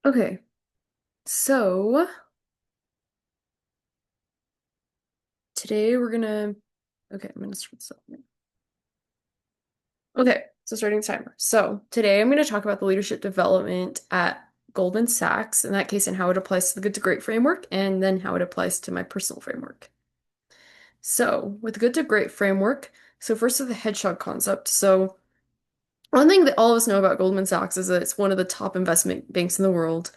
Okay, so today we're gonna. Okay, I'm gonna start this up. Okay, so starting the timer. So today I'm gonna talk about the leadership development at Goldman Sachs, in that case, and how it applies to the Good to Great framework, and then how it applies to my personal framework. So with the Good to Great framework, so first with the hedgehog concept. So one thing that all of us know about Goldman Sachs is that it's one of the top investment banks in the world,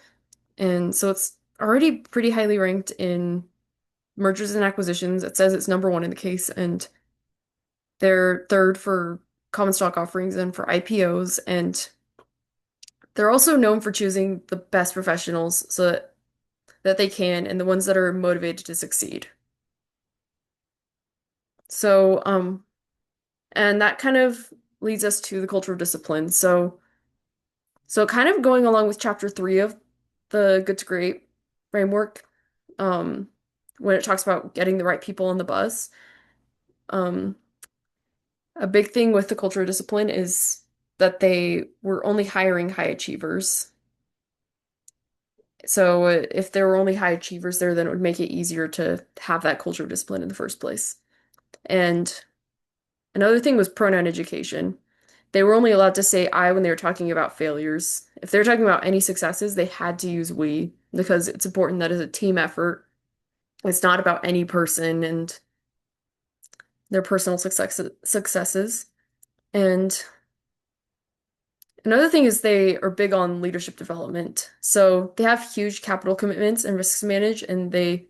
and so it's already pretty highly ranked in mergers and acquisitions. It says it's number one in the case, and they're third for common stock offerings and for IPOs. And they're also known for choosing the best professionals that they can and the ones that are motivated to succeed. So, and that kind of leads us to the culture of discipline. So kind of going along with chapter three of the Good to Great framework, um, when it talks about getting the right people on the bus, um, a big thing with the culture of discipline is that they were only hiring high achievers. So if there were only high achievers there, then it would make it easier to have that culture of discipline in the first place. And another thing was pronoun education. They were only allowed to say I when they were talking about failures. If they were talking about any successes, they had to use we because it's important that it's a team effort. It's not about any person and their personal successes. And another thing is they are big on leadership development. So they have huge capital commitments and risks managed, and they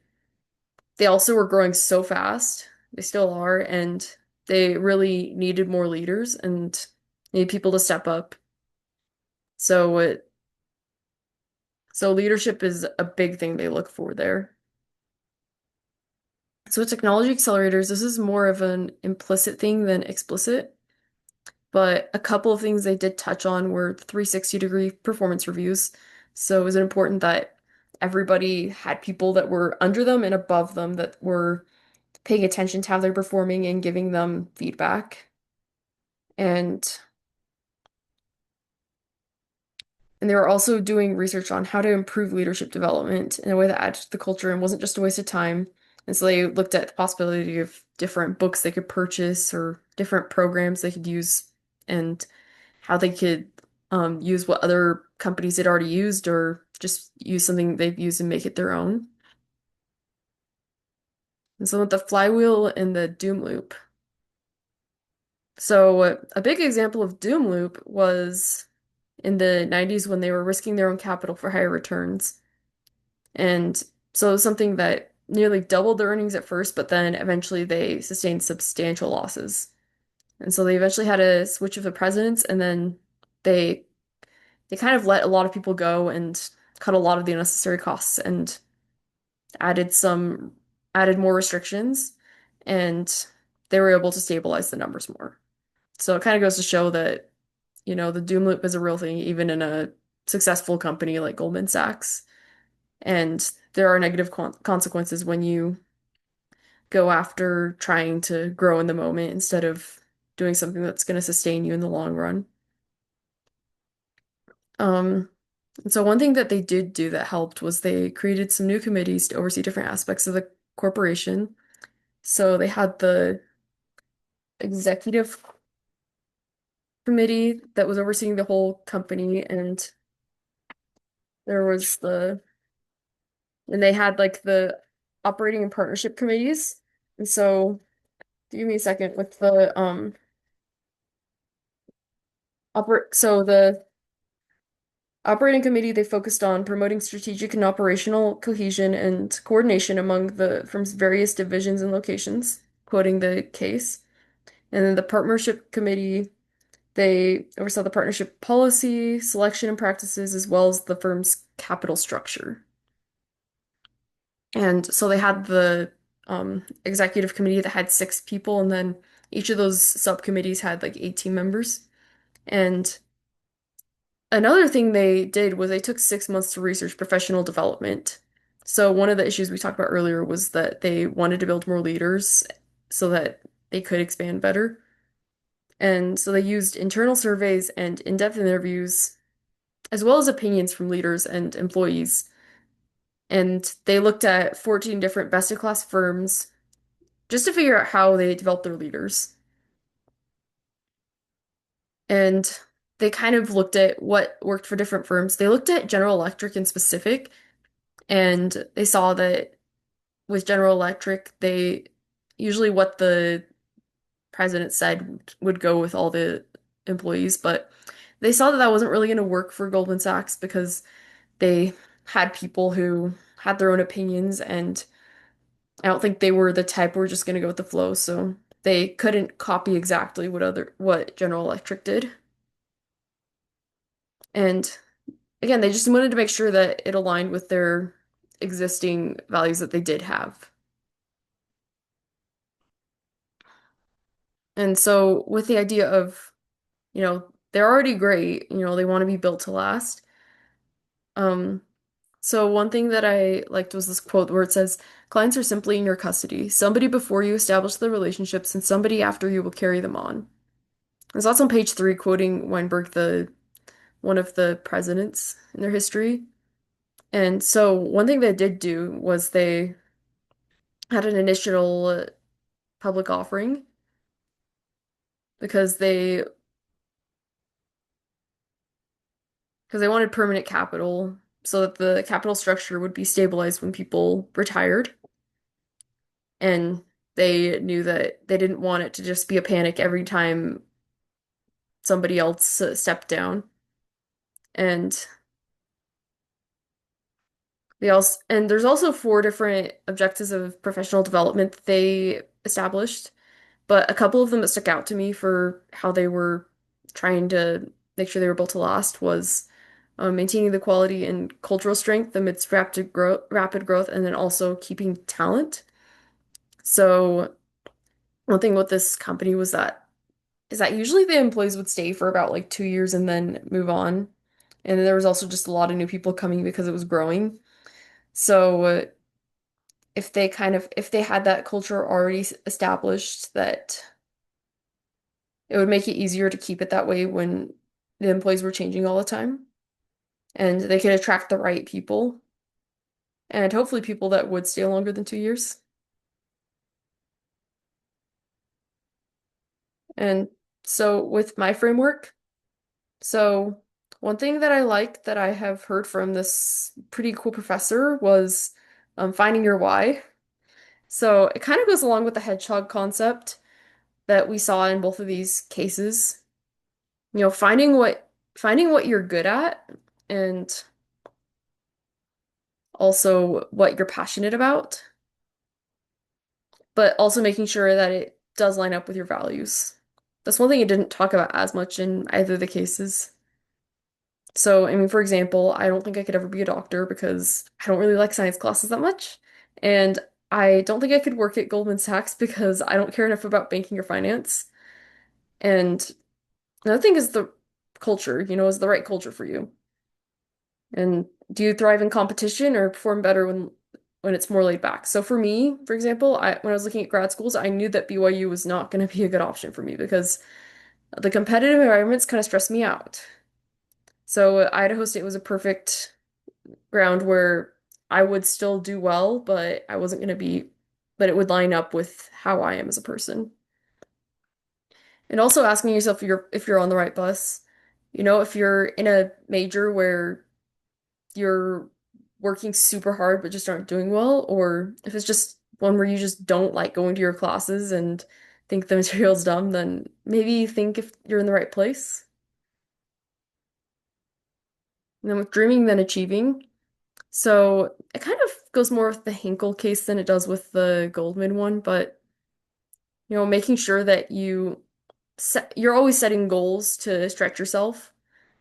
also were growing so fast. They still are, and they really needed more leaders and need people to step up. So so leadership is a big thing they look for there. So with technology accelerators, this is more of an implicit thing than explicit. But a couple of things they did touch on were 360-degree performance reviews. So is it important that everybody had people that were under them and above them that were paying attention to how they're performing and giving them feedback? And and they were also doing research on how to improve leadership development in a way that added to the culture and wasn't just a waste of time. And so they looked at the possibility of different books they could purchase or different programs they could use and how they could use what other companies had already used or just use something they've used and make it their own. And so with the flywheel and the doom loop. So a big example of doom loop was in the 90s when they were risking their own capital for higher returns. And so it was something that nearly doubled their earnings at first, but then eventually they sustained substantial losses. And so they eventually had a switch of the presidents, and then they they kind of let a lot of people go and cut a lot of the unnecessary costs and added some added more restrictions, and they were able to stabilize the numbers more. So it kind of goes to show that, the doom loop is a real thing even in a successful company like Goldman Sachs. And there are negative consequences when you go after trying to grow in the moment instead of doing something that's going to sustain you in the long run. Um, and so one thing that they did do that helped was they created some new committees to oversee different aspects of the corporation. So they had the executive committee that was overseeing the whole company, and there was and they had like the operating and partnership committees. And so give me a second with the the operating committee, they focused on promoting strategic and operational cohesion and coordination among the firm's various divisions and locations, quoting the case. And then the partnership committee, they oversaw the partnership policy, selection and practices, as well as the firm's capital structure. And so they had the executive committee that had six people, and then each of those subcommittees had like 18 members. And another thing they did was they took 6 months to research professional development. So one of the issues we talked about earlier was that they wanted to build more leaders so that they could expand better. And so they used internal surveys and in-depth interviews as well as opinions from leaders and employees. And they looked at 14 different best-in-class firms just to figure out how they develop their leaders. And they kind of looked at what worked for different firms. They looked at General Electric in specific, and they saw that with General Electric, they usually what the president said would go with all the employees, but they saw that that wasn't really going to work for Goldman Sachs because they had people who had their own opinions, and I don't think they were the type who were just going to go with the flow, so they couldn't copy exactly what General Electric did. And again, they just wanted to make sure that it aligned with their existing values that they did have. And so with the idea of, they're already great, they want to be built to last. Um, so one thing that I liked was this quote where it says, "Clients are simply in your custody. Somebody before you established the relationships, and somebody after you will carry them on." And so that's on page 3, quoting Weinberg, the one of the presidents in their history. And so one thing they did do was they had an initial public offering because they wanted permanent capital so that the capital structure would be stabilized when people retired. And they knew that they didn't want it to just be a panic every time somebody else stepped down. And there's also 4 different objectives of professional development that they established, but a couple of them that stuck out to me for how they were trying to make sure they were built to last was maintaining the quality and cultural strength amidst rapid growth, and then also keeping talent. So one thing with this company is that usually the employees would stay for about like 2 years and then move on. And then there was also just a lot of new people coming because it was growing. So if they had that culture already established, that it would make it easier to keep it that way when the employees were changing all the time, and they could attract the right people and hopefully people that would stay longer than 2 years. And so with my framework, so one thing that I like that I have heard from this pretty cool professor was finding your why. So it kind of goes along with the hedgehog concept that we saw in both of these cases. Finding what you're good at, and also what you're passionate about, but also making sure that it does line up with your values. That's one thing it didn't talk about as much in either of the cases. So, I mean, for example, I don't think I could ever be a doctor because I don't really like science classes that much. And I don't think I could work at Goldman Sachs because I don't care enough about banking or finance. And another thing is the culture, is the right culture for you. And do you thrive in competition or perform better when it's more laid back? So for me, for example, when I was looking at grad schools, I knew that BYU was not going to be a good option for me because the competitive environments kind of stressed me out. So Idaho State was a perfect ground where I would still do well, but I wasn't going to but it would line up with how I am as a person. And also asking yourself if you're on the right bus. If you're in a major where you're working super hard but just aren't doing well, or if it's just one where you just don't like going to your classes and think the material's dumb, then maybe think if you're in the right place. And then with dreaming, then achieving. So it kind of goes more with the Hinkle case than it does with the Goldman one, but making sure that you're always setting goals to stretch yourself.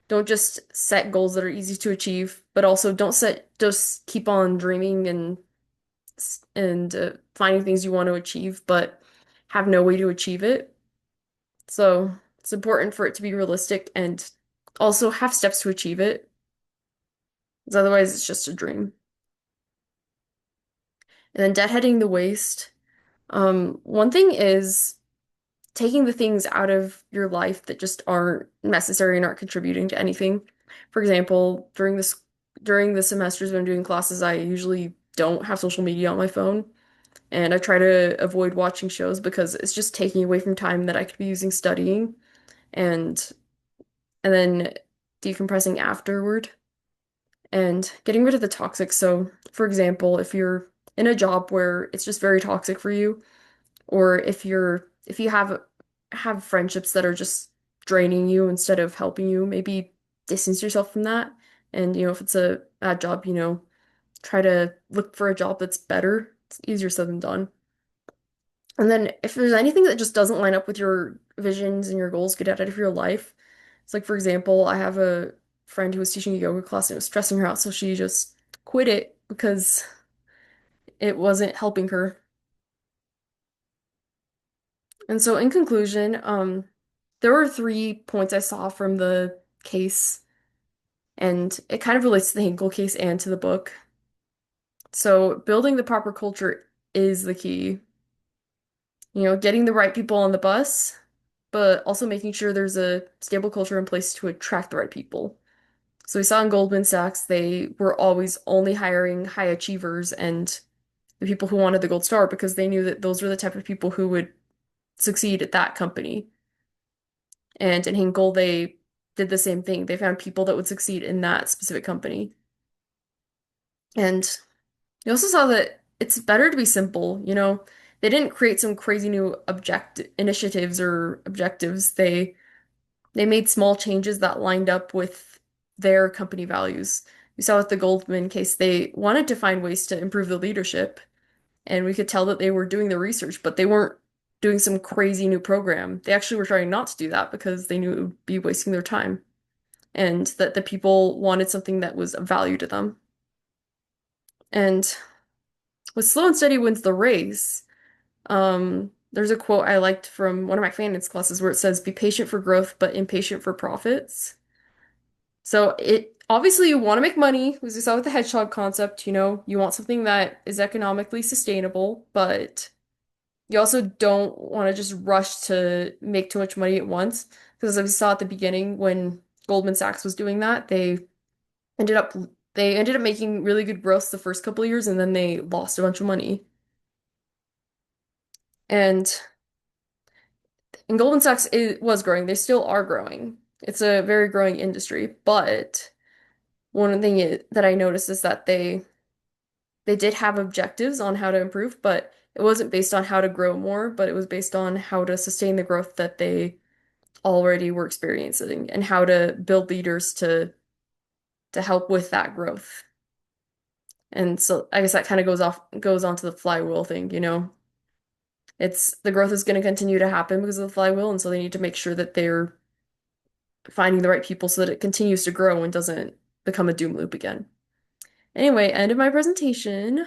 Don't just set goals that are easy to achieve, but also don't just keep on dreaming and finding things you want to achieve, but have no way to achieve it. So it's important for it to be realistic and also have steps to achieve it, because otherwise it's just a dream. And then deadheading the waste. One thing is taking the things out of your life that just aren't necessary and aren't contributing to anything. For example, during the semesters when I'm doing classes, I usually don't have social media on my phone, and I try to avoid watching shows because it's just taking away from time that I could be using studying and then decompressing afterward and getting rid of the toxic. So, for example, if you're in a job where it's just very toxic for you, or if you have friendships that are just draining you instead of helping you, maybe distance yourself from that. And if it's a bad job, try to look for a job that's better. It's easier said than done. And then if there's anything that just doesn't line up with your visions and your goals, get out of your life. It's like, for example, I have a friend who was teaching a yoga class and it was stressing her out, so she just quit it because it wasn't helping her. And so, in conclusion, there were 3 points I saw from the case, and it kind of relates to the Hinkle case and to the book. So, building the proper culture is the key. Getting the right people on the bus, but also making sure there's a stable culture in place to attract the right people. So we saw in Goldman Sachs, they were always only hiring high achievers and the people who wanted the gold star because they knew that those were the type of people who would succeed at that company. And in Hinkle, they did the same thing. They found people that would succeed in that specific company. And you also saw that it's better to be simple. They didn't create some crazy new object initiatives or objectives. They made small changes that lined up with their company values. We saw with the Goldman case, they wanted to find ways to improve the leadership, and we could tell that they were doing the research, but they weren't doing some crazy new program. They actually were trying not to do that because they knew it would be wasting their time, and that the people wanted something that was of value to them. And with slow and steady wins the race. There's a quote I liked from one of my finance classes where it says, "Be patient for growth, but impatient for profits." So it obviously you want to make money, as we saw with the hedgehog concept, you want something that is economically sustainable, but you also don't want to just rush to make too much money at once. Because as we saw at the beginning when Goldman Sachs was doing that, ended up they ended up making really good growth the first couple of years and then they lost a bunch of money. And Goldman Sachs was growing, they still are growing. It's a very growing industry, but one thing that I noticed is that they did have objectives on how to improve, but it wasn't based on how to grow more, but it was based on how to sustain the growth that they already were experiencing and how to build leaders to help with that growth. And so I guess that kind of goes on to the flywheel thing. It's the growth is going to continue to happen because of the flywheel, and so they need to make sure that they're finding the right people so that it continues to grow and doesn't become a doom loop again. Anyway, end of my presentation.